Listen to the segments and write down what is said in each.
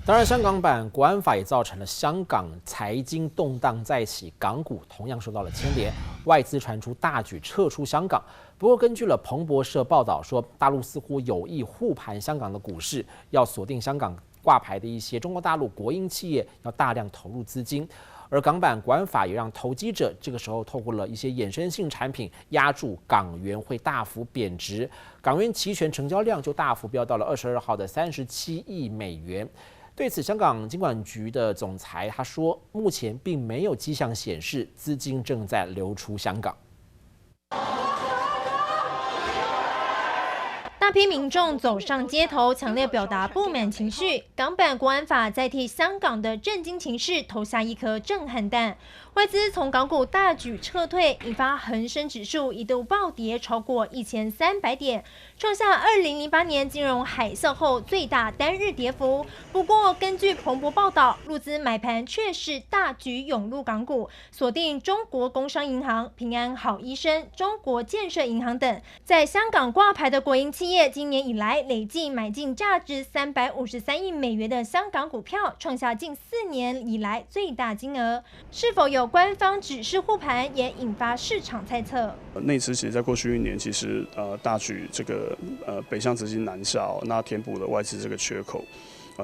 当然，香港版国安法也造成了香港财经动荡再起，港股同样受到了牵连，外资传出大举撤出香港。不过，根据了彭博社报道说，大陆似乎有意护盘香港的股市，要锁定香港挂牌的一些中国大陆国营企业，要大量投入资金。而港版国安法也让投机者这个时候透过了一些衍生性产品压住港元会大幅贬值，港元期权成交量就大幅飙到了22号的37亿美元。对此，香港金管局的总裁他说，目前并没有迹象显示资金正在流出香港。大批民众走上街头，强烈表达不满情绪。港版国安法在替香港的震惊情势投下一颗震撼弹。外资从港股大举撤退，引发恒生指数一度暴跌超过1300点，创下2008年金融海啸后最大单日跌幅。不过，根据彭博报道，陆资买盘却是大举涌入港股，锁定中国工商银行、平安好医生、中国建设银行等在香港挂牌的国营企业。今年以来累计买进价值353亿美元的香港股票，创下近4年以来最大金额。是否有官方指示护盘，也引发市场猜测。内资其实在过去1年，其实大举这个北向资金南下，那填补了外资这个缺口。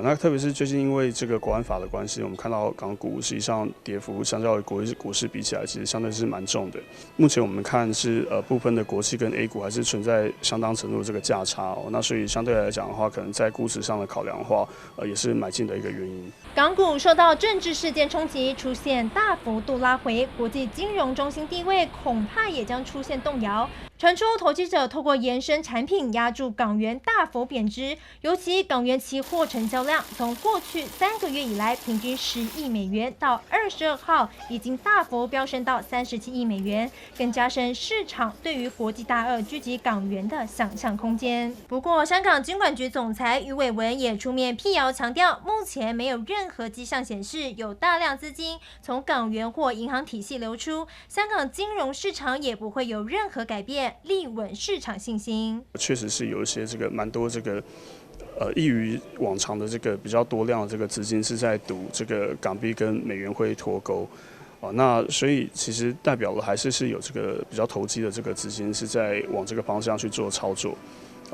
那特别是最近因为这个国安法的关系，我们看到港股实际上跌幅相较于股市比起来，其实相对是蛮重的。目前我们看是部分的国企跟 A 股还是存在相当程度的这个价差那所以相对来讲的话，可能在估值上的考量的话，也是买进的一个原因。港股受到政治事件冲击，出现大幅度拉回，国际金融中心地位恐怕也将出现动摇。传出投机者透过延伸产品压住港元大幅贬值，尤其港元期货成交量从过去3个月以来平均10亿美元，到22号已经大幅飙升到37亿美元，更加深市场对于国际大鳄狙击港元的想象空间。不过，香港金管局总裁余伟文也出面辟谣，强调目前没有任何迹象显示有大量资金从港元或银行体系流出，香港金融市场也不会有任何改变，力稳市场信心。确实是有一些蛮多异于往常的比较多量的这个资金是在赌这个港币跟美元会脱钩那所以其实代表了还是有这个比较投机的这个资金是在往这个方向去做操作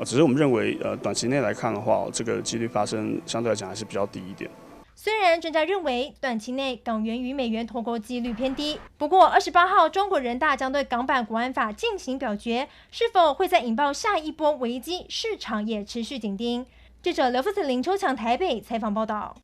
只是我们认为短期内来看的话，这个几率发生相对来讲还是比较低一点。虽然专家认为短期内港元与美元脱钩几率偏低，不过28号中国人大将对港版国安法进行表决，是否会再引爆下一波危机，市场也持续紧盯。记者刘富子、林秋强台北采访报道。